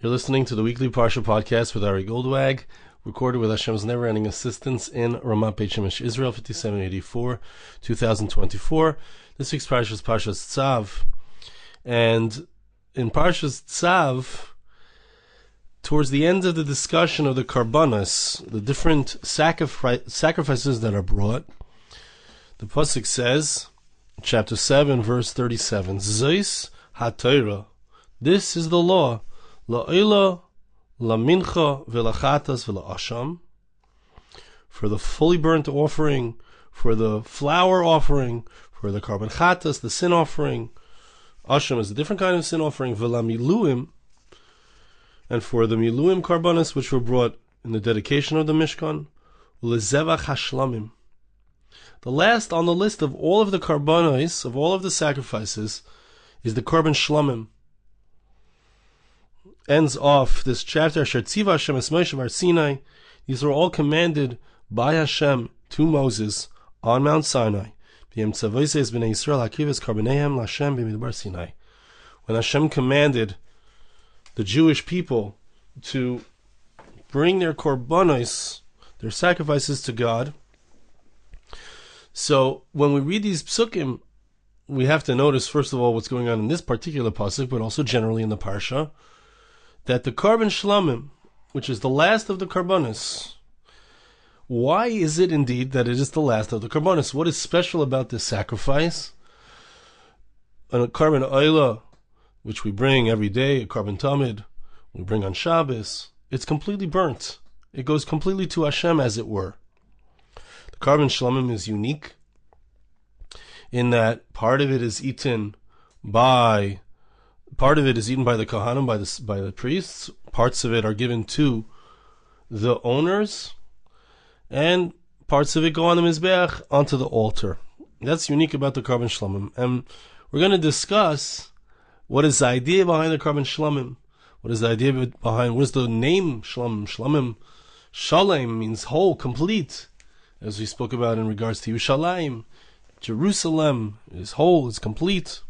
You're listening to the weekly Parsha Podcast with Ari Goldwag, recorded with Hashem's never-ending assistance in Ramat Beit Shemesh, Israel, 5784, 2024. This week's Parsha is Parsha's Tzav. And in Parsha's Tzav, towards the end of the discussion of the korbanos, the different sacrifices that are brought, the Pasuk says, chapter 7, verse 37, Zeis HaTorah, this is the law, La'ila, Lamincha, V'lachatas, V'la'asham, for the fully burnt offering, for the flour offering, for the korban chatas, the sin offering. Asham is a different kind of sin offering, V'lamiluim, and for the miluim korbanos which were brought in the dedication of the Mishkan, L'zevach Shelamim. The last on the list of all of the korbanos, of all of the sacrifices, is the Korban Shelamim. Ends off this chapter, Asher Tziva Hashem es Moshe Har Sinai. These are all commanded by Hashem to Moses on Mount Sinai. When Hashem commanded the Jewish people to bring their korbanos, their sacrifices to God. So when we read these psukim, we have to notice, first of all, what's going on in this particular pasuk, but also generally in the parsha, that the Korban Shelamim, which is the last of the korbanos, why is it indeed that it is the last of the korbanos? What is special about this sacrifice? A Korban Oila, which we bring every day, a Korban Tamid, we bring on Shabbos, it's completely burnt. It goes completely to Hashem, as it were. The Korban Shelamim is unique in that part of it is eaten by the Kohanim, by the priests. Parts of it are given to the owners, and parts of it go on the Mizbeach, onto the altar. That's unique about the Korban Shelamim. And we're going to discuss what is the idea behind the Korban Shelamim. What is the idea behind, what is the name Shelamim? Shelamim, Shalom means whole, complete, as we spoke about in regards to Yerushalayim. Jerusalem is whole, is complete.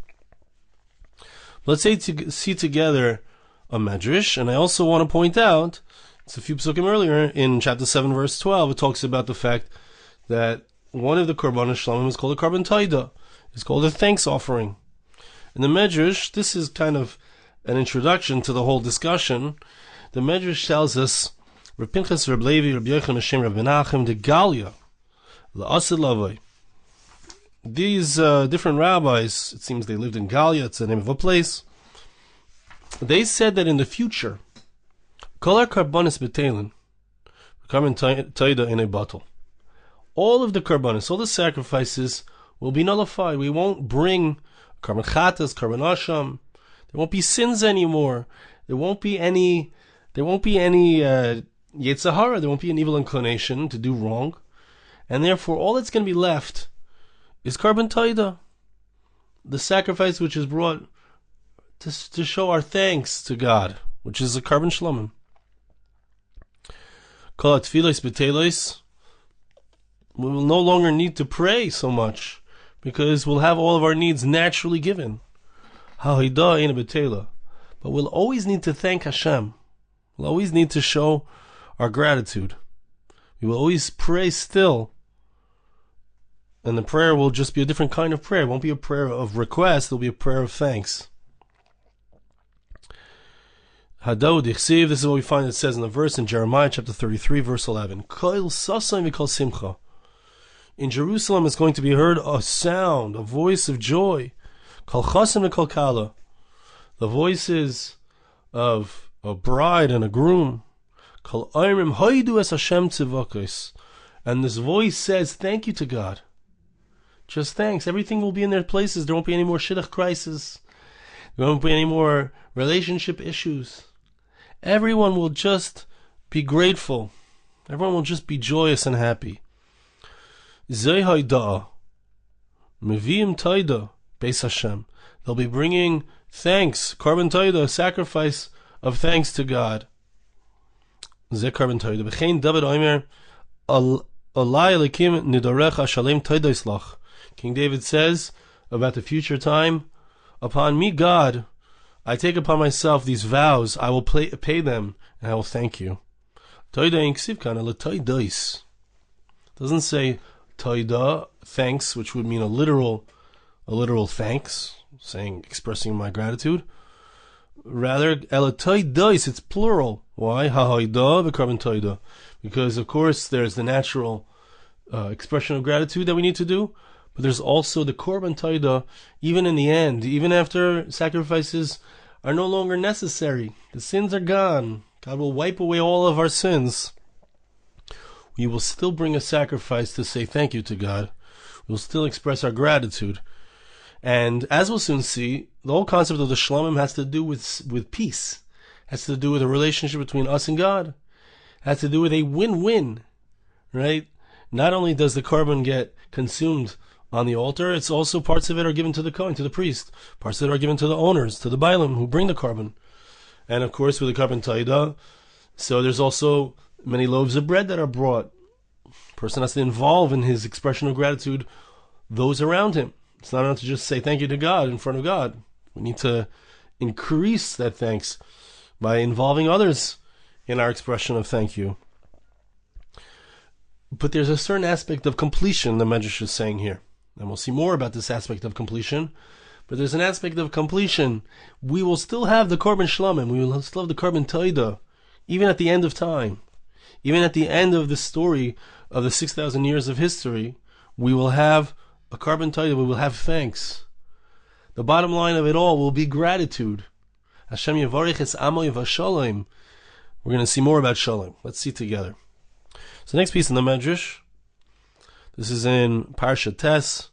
Let's see together a medrash, and I also want to point out, it's a few psukim earlier, in chapter 7, verse 12, it talks about the fact that one of the korbanos Shelamim is called a Korban Toda. It's called a thanks offering. In the medrash, this is kind of an introduction to the whole discussion. The medrash tells us, Reb Pinchas, Reb Levi, Reb Yochanan, Hashem, Reb Menachem, de Galia, La'asid Lavai. These different rabbis, it seems they lived in Galia, it's the name of a place, they said that in the future, Kol ha-korbanos b'teilin, Korban Toda in a bottle, all of the korbanos, all the sacrifices will be nullified. We won't bring korban chatas, korban asham. There won't be sins anymore. There won't be any yetzer hara. There won't be an evil inclination to do wrong, and therefore all that's going to be left is Korban Toda, the sacrifice which is brought to show our thanks to God, which is a Korban Shelamim. Kol ha-tfilos b'teilos, we will no longer need to pray so much, because we'll have all of our needs naturally given. Ha-hidah ein b'teila. But we'll always need to thank Hashem. We'll always need to show our gratitude. We will always pray still, and the prayer will just be a different kind of prayer. It won't be a prayer of request, it'll be a prayer of thanks. Hadod Yichsiv, this is what we find it says in the verse in Jeremiah chapter 33, verse 11. Kol sasai v'kol simcha. In Jerusalem is going to be heard a sound, a voice of joy. Kol chasim v'kol kala. The voices of a bride and a groom. Kol oimrim hoidu es Hashem tzivakos. And this voice says, thank you to God. Just thanks. Everything will be in their places. There won't be any more shidduch crisis. There won't be any more relationship issues. Everyone will just be grateful. Everyone will just be joyous and happy. Zeh haidah, meviim toda, beis Hashem. They'll be bringing thanks, Korban Toda, sacrifice of thanks to God. Zeh Korban Toda. B'chein David R Meir, Alai Elikim nidorecha shalem toda islach. King David says about the future time, upon me, God, I take upon myself these vows, I will pay them, and I will thank you. Doesn't say toida, thanks, which would mean a literal thanks, expressing my gratitude. Rather, elatoidois, it's plural. Why? Hahoida v'korban toda. Because of course there's the natural expression of gratitude that we need to do, but there's also the korban toda. Even in the end, even after sacrifices are no longer necessary, the sins are gone. God will wipe away all of our sins. We will still bring a sacrifice to say thank you to God. We'll still express our gratitude. And as we'll soon see, the whole concept of the Shelamim has to do with peace. Has to do with a relationship between us and God. Has to do with a win-win, right? Not only does the korban get consumed on the altar, it's also parts of it are given to the Kohen, to the priest. Parts of it are given to the owners, to the Bailim who bring the korban. And of course with the Korban Toda, so there's also many loaves of bread that are brought. The person has to involve in his expression of gratitude those around him. It's not enough to just say thank you to God in front of God. We need to increase that thanks by involving others in our expression of thank you. But there's a certain aspect of completion the Medrash is saying here. And we'll see more about this aspect of completion. But there's an aspect of completion. We will still have the Korban Shelamim. We will still have the Korban Toda, even at the end of time. Even at the end of the story of the 6,000 years of history, we will have a Korban Toda, we will have thanks. The bottom line of it all will be gratitude. Hashem Yevarich es Amo Yevashalom. We're going to see more about Shalom. Let's see together. So next piece in the Medrash, this is in Parsha Tes,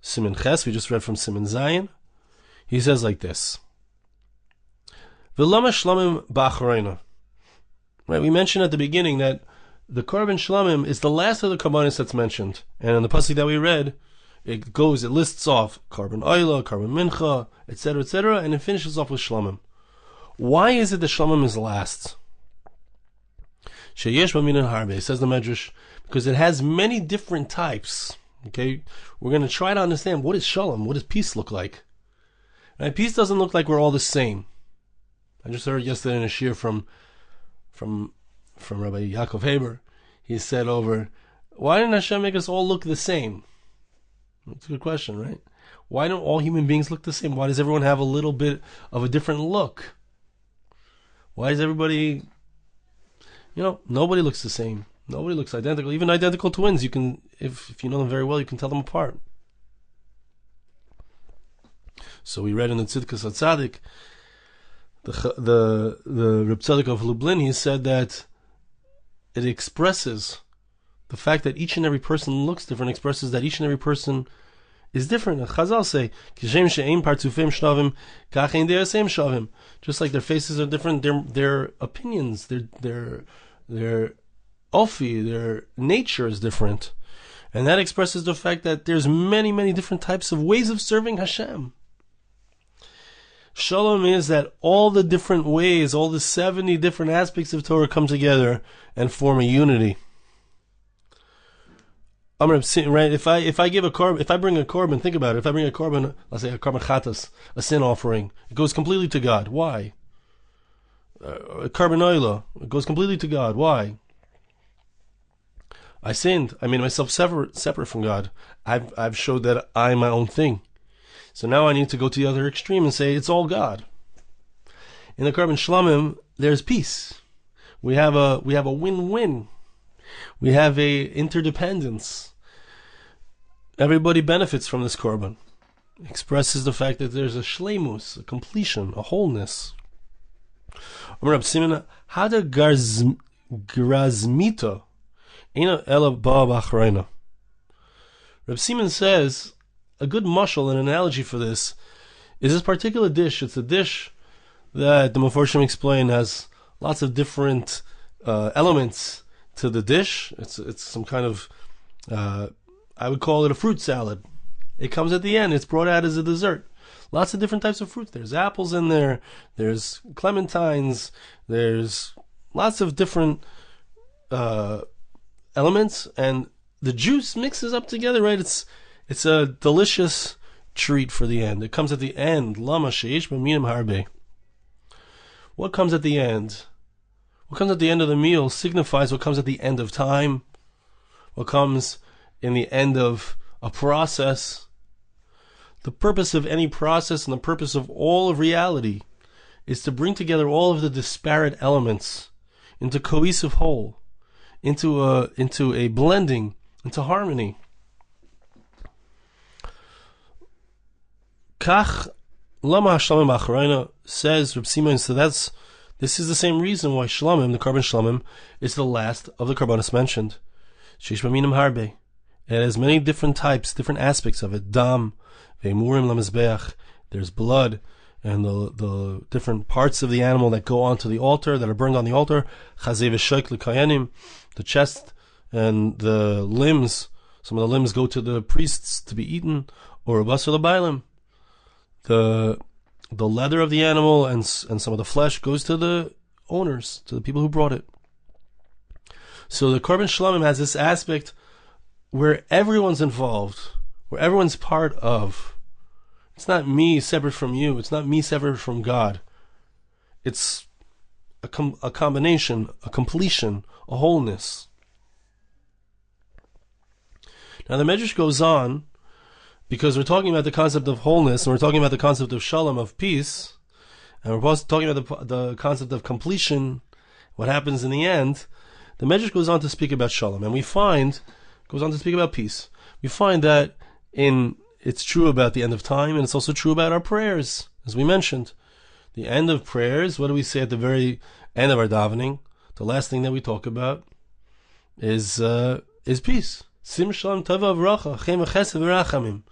Siman Ches, we just read from Siman Zayin. He says like this. V'lama Shlamim ba'achreina. Right, we mentioned at the beginning that the Korban Shelamim is the last of the korbanos that's mentioned. And in the pasuk that we read, it lists off Korban Oila, Korban Mincha, etc., and it finishes off with Shelamim. Why is it the Shelamim is last? Sheyesh b'minin harbe, says the Medrash, because it has many different types. Okay, we're going to try to understand what is Shalom, what does peace look like. Right? Peace doesn't look like we're all the same. I just heard yesterday in a shir from Rabbi Yaakov Haber. He said why didn't Hashem make us all look the same? That's a good question, right? Why don't all human beings look the same? Why does everyone have a little bit of a different look? Why is everybody, nobody looks the same. Nobody looks identical. Even identical twins, you can, if you know them very well, you can tell them apart. So we read in the Tzidkas HaTzadik, the Reb Tzaddik of Lublin, he said that it expresses the fact that each and every person looks different, expresses that each and every person is different. Chazal say, just like their faces are different, their opinions, their Ofi, their nature is different. And that expresses the fact that there's many, many different types of ways of serving Hashem. Shalom is that all the different ways, all the 70 different aspects of Torah come together and form a unity. Right? If I give a korban, if I bring a korban, think about it. If I bring a korban, let's say a korban chatas, a sin offering, it goes completely to God. Why? A korban oila, it goes completely to God. Why? I sinned. I made myself separate from God. I've showed that I'm my own thing. So now I need to go to the other extreme and say it's all God. In the Korban Shelamim, there's peace. We have a win-win. We have a interdependence. Everybody benefits from this korban. It expresses the fact that there's a shleimus, a completion, a wholeness. Reb Simon, hada grazmita. Reb Simon says a good mashal, an analogy for this, is this particular dish. It's a dish that the Meforshim explain has lots of different elements to the dish. It's some kind of, I would call it a fruit salad. It comes at the end. It's brought out as a dessert. Lots of different types of fruit. There's apples in there. There's clementines. There's lots of different elements, and the juice mixes up together, right? It's a delicious treat for the end. It comes at the end. Lama sheish b'minim harbe. what comes at the end? What comes at the end of the meal signifies what comes at the end of time, what comes in the end of a process. The purpose of any process and the purpose of all of reality is to bring together all of the disparate elements into cohesive whole, into a blending, into harmony. Kach lama Shelamim acharayna, says Reb Simon. So this is the same reason why Shelamim, the Korban Shelamim, is the last of the korbanos mentioned. Sheish b'minim harbe. It has many different types, different aspects of it. Dam, ve'emurim lamizbeach. There's blood and the different parts of the animal that go onto the altar, that are burned on the altar. Chazei v'shoik l'kayanim. The chest and the limbs. Some of the limbs go to the priests to be eaten, or basar l'bailim. The leather of the animal and some of the flesh goes to the owners, to the people who brought it. So the Korban Shelamim has this aspect where everyone's involved, where everyone's part of. It's not me separate from you. It's not me separate from God. It's a combination, a completion, a wholeness. Now the Medrash goes on, because we're talking about the concept of wholeness, and we're talking about the concept of shalom, of peace, and we're also talking about the concept of completion, what happens in the end. The Medrash goes on to speak about shalom, and goes on to speak about peace. We find that it's true about the end of time, and it's also true about our prayers, as we mentioned. The end of prayers, what do we say at the very end of our davening? The last thing that we talk about is peace. Sim shalom tova v'racha, chem v'chesed v'rachamim.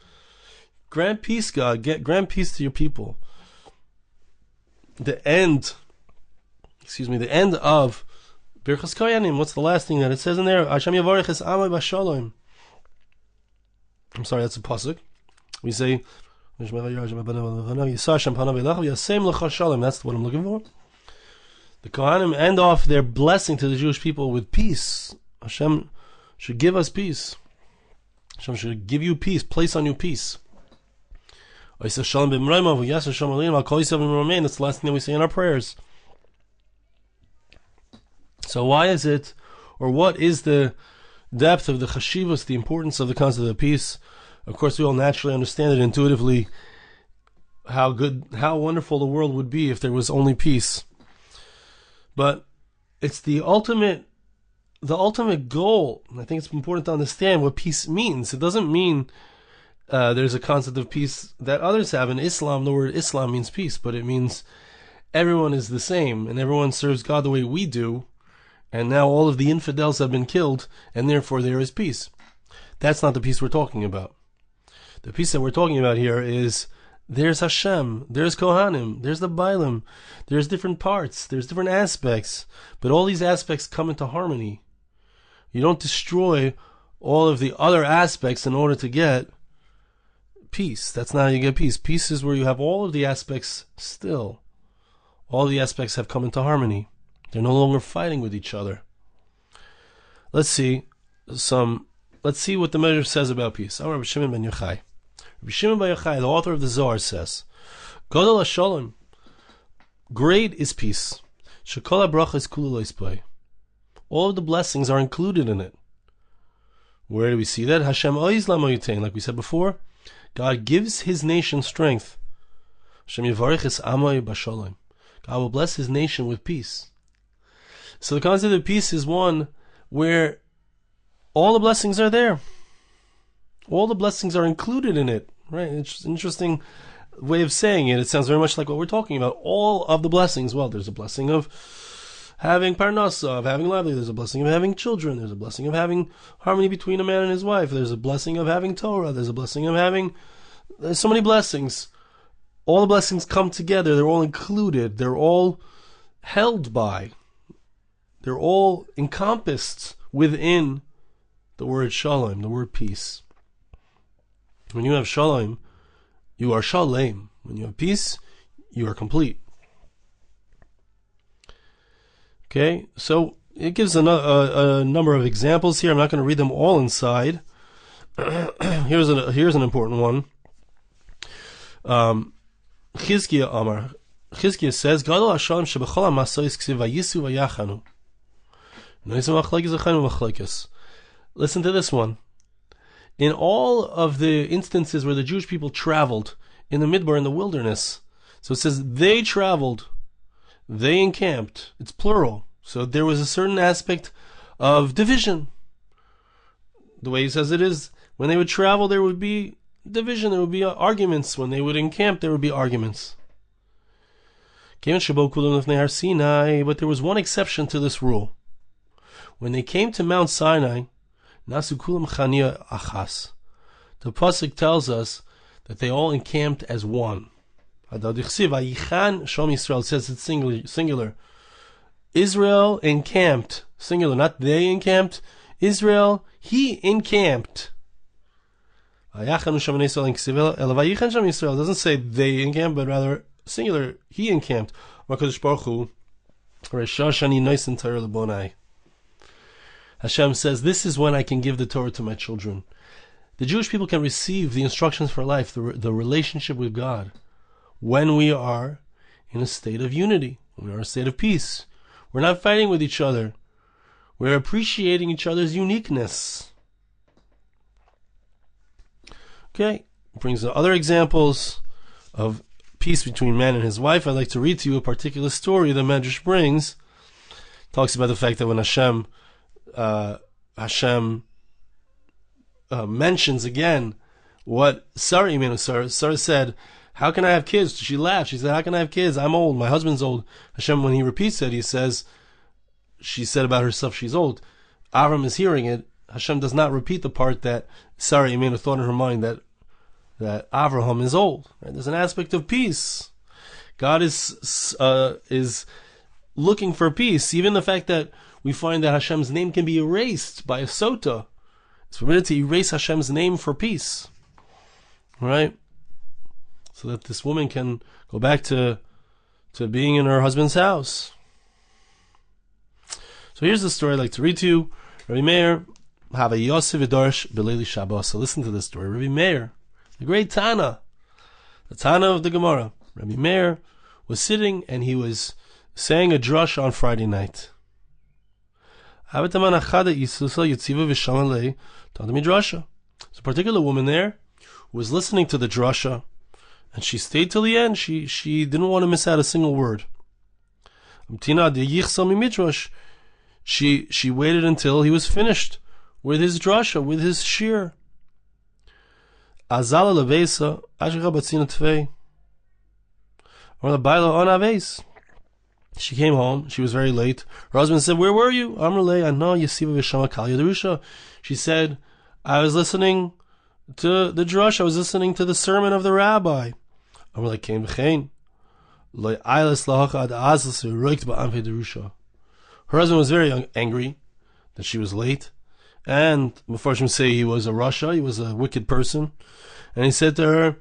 Grant peace, God. Grant peace to your people. The end of Birchas Koyanim. What's the last thing that it says in there? Hashem yavarech es amay b'shalom. I'm sorry, that's a pasuk. We say, that's what I'm looking for. The Kohanim end off their blessing to the Jewish people with peace. Hashem should give us peace. Hashem should give you peace, place on you peace. That's the last thing that we say in our prayers. So why is it, or what is the depth of the chashivas, the importance of the concept of peace? Of course, we all naturally understand it intuitively, how wonderful the world would be if there was only peace. But it's the ultimate goal. I think it's important to understand what peace means. It doesn't mean there's a concept of peace that others have. In Islam, the word Islam means peace, but it means everyone is the same, and everyone serves God the way we do, and now all of the infidels have been killed, and therefore there is peace. That's not the peace we're talking about. The peace that we're talking about here is there's Hashem, there's Kohanim, there's the Bailim, there's different parts, there's different aspects, but all these aspects come into harmony. You don't destroy all of the other aspects in order to get peace. That's not how you get peace. Peace is where you have all of the aspects still. All the aspects have come into harmony. They're no longer fighting with each other. Let's see what the Medrash says about peace. Rabbi Shimon ben Yochai. Rabbi Shimon ben Yochai, the author of the Zohar, says, Godol HaShalom, great is peace. Shekol HaBracha is kula lo yispoi. All of the blessings are included in it. Where do we see that? Hashem oiz lamo yutein, like we said before. God gives His nation strength. Hashem yivarech es amoi b'shalom. God will bless His nation with peace. So the concept of peace is one where all the blessings are there. All the blessings are included in it. Right? It's an interesting way of saying it. It sounds very much like what we're talking about. All of the blessings. Well, there's a blessing of having parnasa, of having livelihood. There's a blessing of having children. There's a blessing of having harmony between a man and his wife. There's a blessing of having Torah. There's a blessing of having... There's so many blessings. All the blessings come together. They're all included. They're all held by. They're all encompassed within the word shalom, the word peace. When you have shalom, you are shalem. When you have peace, you are complete. Okay, so it gives a number of examples here. I'm not going to read them all inside. Here's an important one. Chizkiah Amar. Chizkiah says, Gadol Hashem shebechol ha'masois ksiv vayisu vayachanu. Listen to this one. In all of the instances where the Jewish people traveled in the Midbar, in the wilderness, so it says they traveled, they encamped. It's plural. So there was a certain aspect of division. The way he says it is, when they would travel, there would be division, there would be arguments. When they would encamp, there would be arguments. But there was one exception to this rule. When they came to Mount Sinai, Nasu kulam chania achas. The pasuk tells us that they all encamped as one. It says it's singular. Israel encamped, singular, not they encamped. Israel, he encamped. It doesn't say they encamped, but rather singular, he encamped. Hashem says, this is when I can give the Torah to my children. The Jewish people can receive the instructions for life, the relationship with God, when we are in a state of unity, when we are in a state of peace. We're not fighting with each other. We're appreciating each other's uniqueness. Okay, brings other examples of peace between man and his wife. I'd like to read to you a particular story that Medrash brings. It talks about the fact that when Hashem mentions again what Sarah said, how can I have kids? She laughed. She said, how can I have kids? I'm old. My husband's old. Hashem, when he repeats it, he says, she said about herself, she's old. Avram is hearing it. Hashem does not repeat the part that Sarah thought in her mind that Avraham is old. Right? There's an aspect of peace. God is looking for peace. Even the fact that we find that Hashem's name can be erased by a sota. It's permitted to erase Hashem's name for peace. Right? So that this woman can go back to being in her husband's house. So here's the story I'd like to read to you. Rabbi Meir, have a Yosef V'Darsh B'Leili Shabbos. So listen to this story. Rabbi Meir, the great Tana, the Tana of the Gemara. Rabbi Meir was sitting and he was saying a drush on Friday night. There's a particular woman there who was listening to the drasha, and she stayed till the end. She didn't want to miss out a single word. She waited until he was finished with his drasha, with his shir. She came home. She was very late. Her husband said, "Where were you?" She said, "I was listening to the drush. I was listening to the sermon of the rabbi." Her husband was very angry that she was late, and before she would say he was a rasha, he was a wicked person, and he said to her,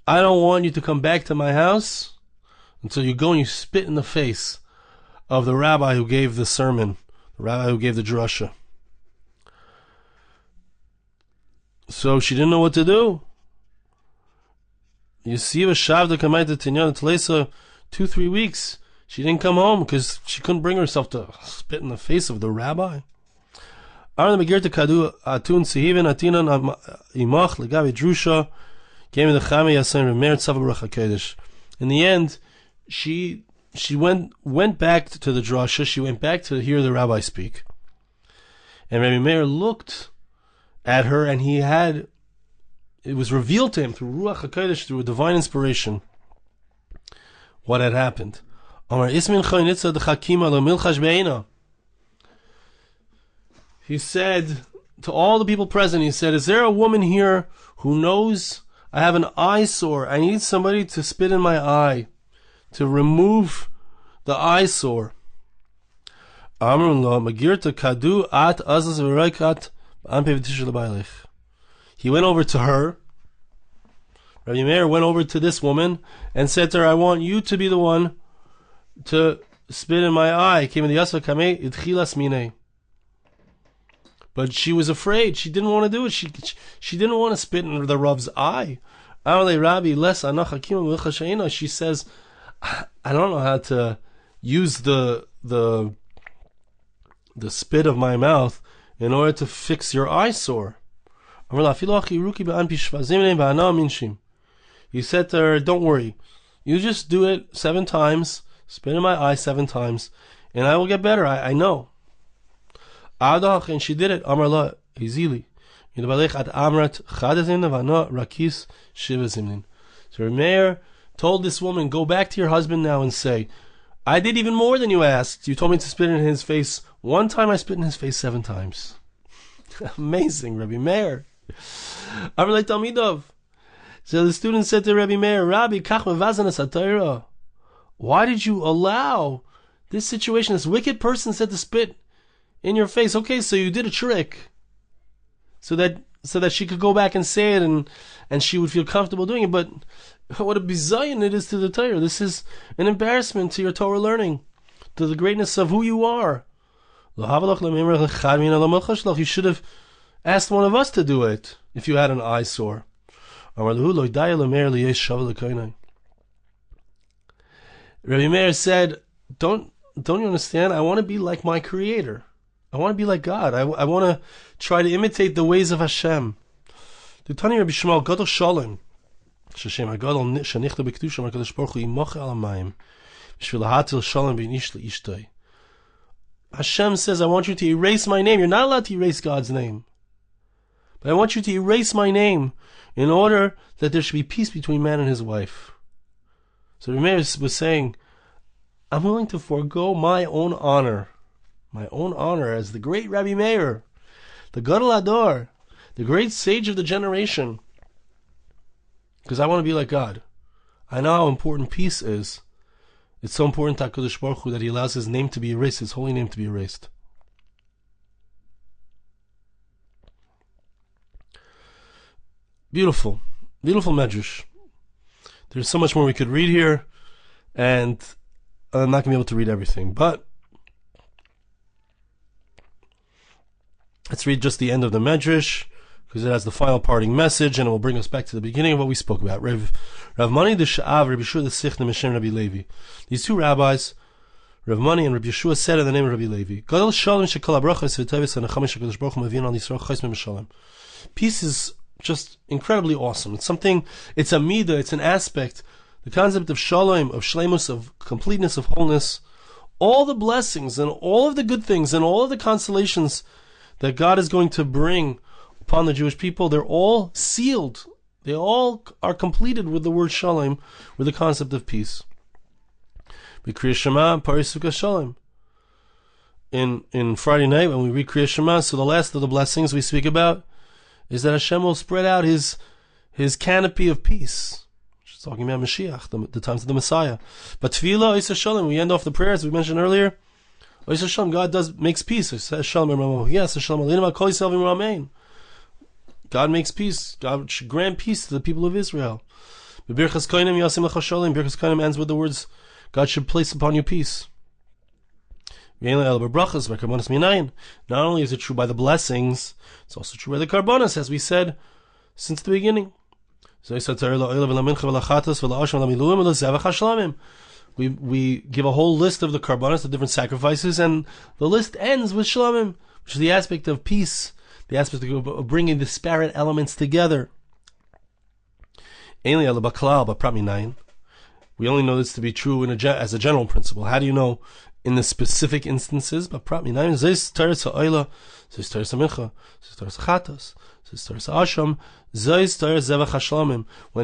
"I don't want you to come back to my house until you go and you spit in the face of the rabbi who gave the sermon, the rabbi who gave the drasha." So she didn't know what to do. You see, 2-3 weeks, she didn't come home because she couldn't bring herself to spit in the face of the rabbi. In the end, she went back to the drasha. She went back to hear the rabbi speak. And Rabbi Meir looked at her, and it was revealed to him through Ruach HaKodesh, through a divine inspiration, what had happened. He said to all the people present, he said, "Is there a woman here who knows I have an eyesore? I need somebody to spit in my eye to remove the eyesore." He went over to her. Rabbi Meir went over to this woman and said to her, "I want you to be the one to spit in my eye." But she was afraid. She didn't want to do it. She didn't want to spit in the Rav's eye. She says, I don't know how to use the spit of my mouth in order to fix your eyesore. He said to her, don't worry. You just do it 7 times, spit in my eye 7 times, and I will get better. I know. And she did it. Amar hizili. So R Meir told this woman, go back to your husband now and say, I did even more than you asked. You told me to spit in his face 1 time, I spit in his face 7 times. Amazing, Rabbi Meir. Amar Talmidov. So the student said to Rabbi Meir, Rabbi, kach mevazanas hatayra. Why did you allow this situation? This wicked person said to spit in your face. Okay, so you did a trick, so that she could go back and say it, and she would feel comfortable doing it. But what a bizayon it is to the Torah. This is an embarrassment to your Torah learning, to the greatness of who you are. You should have asked one of us to do it if you had an eyesore. Rabbi Meir said, don't you understand? I want to be like my Creator. I want to be like God. I want to try to imitate the ways of Hashem. The Tani Rabbi Shmuel Gadol Shalom, Sheshem HaGadol Shenichta B'Kedusha HaKadosh Baruch Hu Yimocha Al HaMayim B'Shvil Hatil Shalom B'In Ish L'Ishtay. Hashem says, I want you to erase my name. You're not allowed to erase God's name, but I want you to erase my name in order that there should be peace between man and his wife. So Rabbi Meir was saying, I'm willing to forego my own honor as the great Rabbi Meir, the Gadol Ador, the great sage of the generation, because I want to be like God. I know how important peace is. It's so important to HaKadosh Baruch Hu that He allows His name to be erased, His holy name to be erased. Beautiful, beautiful medrash. There's so much more we could read here, and I'm not going to be able to read everything, but let's read just the end of the medrash, because it has the final parting message, and it will bring us back to the beginning of what we spoke about. Rav Mani the Sha'av, Rabbi Yeshua the Sichna, Meshem Rabbi Levi. These 2 rabbis, Rav Mani and Rabbi Yeshua, said in the name of Rabbi Levi, Gadol Shalom shekol habrachos v'teves ha'nechamis shekadosh baruch hu mavien al Yisrael chais me'mishalem. Peace is just incredibly awesome. It's something, it's a midah, it's an aspect, the concept of shalom, of shleimus, of completeness, of wholeness, all the blessings and all of the good things and all of the consolations that God is going to bring upon the Jewish people, they're all sealed. They all are completed with the word shalom, with the concept of peace. Kriya Shema, Parisuka Shalom. In Friday night when we read Kriya Shema, so the last of the blessings we speak about is that Hashem will spread out His canopy of peace. Which is talking about Mashiach, the times of the Messiah. But Tefillah, Oisa Shalom, we end off the prayers we mentioned earlier. Oisa Shalom, God makes peace. Yes, Shalom, God makes peace. God should grant peace to the people of Israel. Birchas Kohanim ends with the words, God should place upon you peace. Not only is it true by the blessings, it's also true by the korbanos, as we said since the beginning. We give a whole list of the korbanos, the different sacrifices, and the list ends with Shelamim, which is the aspect of peace, the aspect of bringing disparate elements together. We only know this to be true as a general principle. How do you know in the specific instances? But when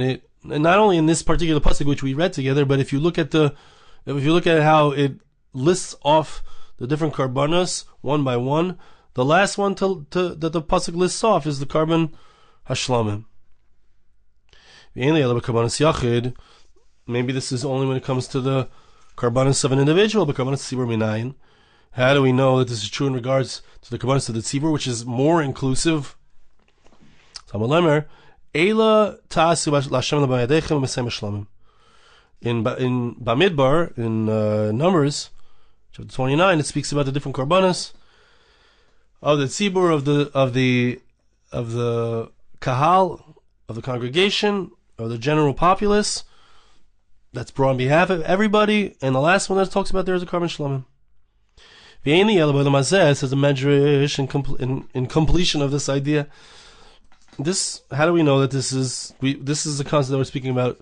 it, not only in this particular pasuk which we read together, but if you look at how it lists off the different korbanos one by one, the last one that the pasuk lists off is the korban hashlamim. Maybe this is only when it comes to the korbanos of an individual, but korbanos tzibur minayin. How do we know that this is true in regards to the korbanos of the tzibur, which is more inclusive? In Bamidbar, in Numbers chapter 29, it speaks about the different korbanos of the tzibur, of the kahal, of the congregation, of the general populace, that's brought on behalf of everybody, and the last one that talks about there is a Korban Shelamim. Says the Medrash in completion of this idea. This, how do we know that this is the concept that we're speaking about,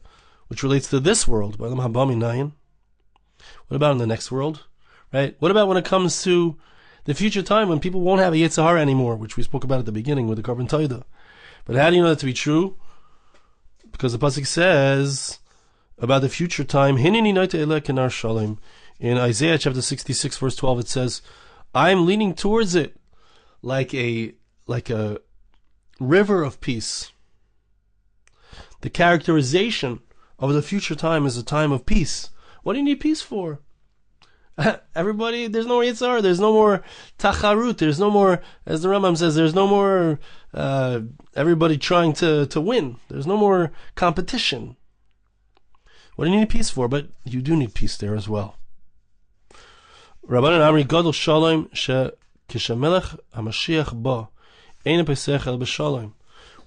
which relates to this world? What about in the next world? Right? What about when it comes to the future time when people won't have a Yetzer Hara anymore, which we spoke about at the beginning with the Korban Toda? But how do you know that to be true? Because the pasuk says about the future time, Hineni noite elek in our Shalom. In Isaiah chapter 66, verse 12, it says, "I'm leaning towards it like a river of peace." The characterization of the future time is a time of peace. What do you need peace for? Everybody, there's no more Yetzer Hara, there's no more tacharut, there's no more, as the Rambam says, there's no more everybody trying to win. There's no more competition. What do you need peace for? But you do need peace there as well. Rabbanan Amri Gadol Shalom Kishamelech HaMashiach Ba Ein Pesach El B'Shalom.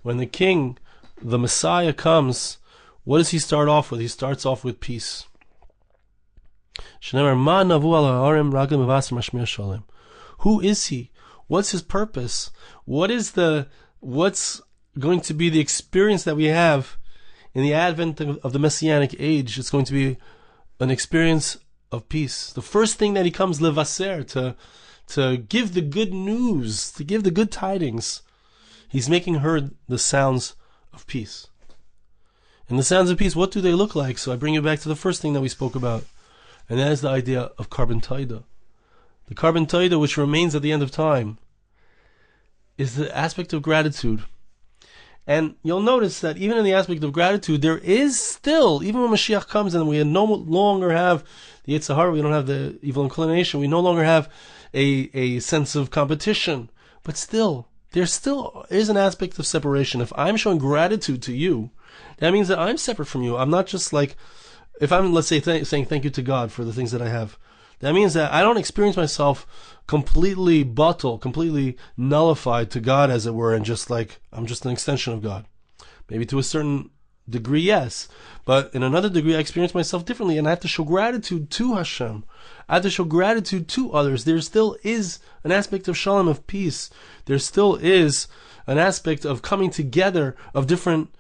When the king, the Messiah, comes, what does he start off with? He starts off with peace. Who is he? What's his purpose? What's going to be the experience that we have in the advent of the Messianic age? It's going to be an experience of peace. The first thing that he comes levaser, to give the good news, to give the good tidings, he's making heard the sounds of peace. And the sounds of peace, what do they look like? So I bring you back to the first thing that we spoke about, and that is the idea of Korban Toda. The Korban Toda, which remains at the end of time, is the aspect of gratitude. And you'll notice that even in the aspect of gratitude, there is still, even when Mashiach comes and we no longer have the Yetzer Hara, we don't have the evil inclination, we no longer have a sense of competition, but still, there still is an aspect of separation. If I'm showing gratitude to you, that means that I'm separate from you. I'm not just like, if I'm, let's say, saying thank you to God for the things that I have, that means that I don't experience myself completely completely nullified to God, as it were, and just like, I'm just an extension of God. Maybe to a certain degree, yes. But in another degree, I experience myself differently, and I have to show gratitude to Hashem. I have to show gratitude to others. There still is an aspect of shalom, of peace. There still is an aspect of coming together of different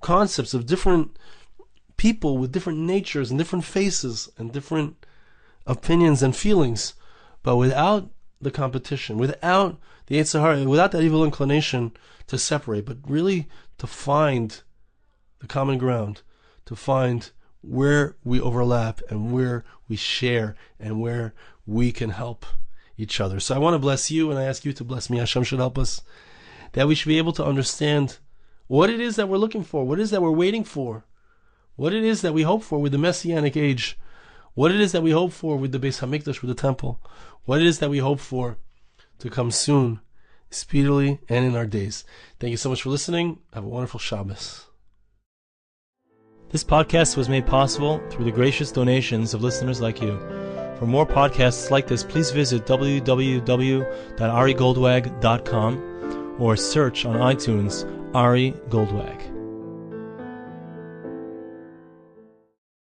concepts, of different people with different natures and different faces and different opinions and feelings, but without the competition, without the Yetzer Hara, without that evil inclination to separate, but really to find the common ground, to find where we overlap and where we share and where we can help each other. So I want to bless you, and I ask you to bless me. Hashem should help us, that we should be able to understand what it is that we're looking for, what it is that we're waiting for, what it is that we hope for with the Messianic age, what it is that we hope for with the Beis HaMikdash, with the temple, what it is that we hope for to come soon, speedily, and in our days. Thank you so much for listening. Have a wonderful Shabbos. This podcast was made possible through the gracious donations of listeners like you. For more podcasts like this, please visit www.arigoldwag.com or search on iTunes Ari Goldwag.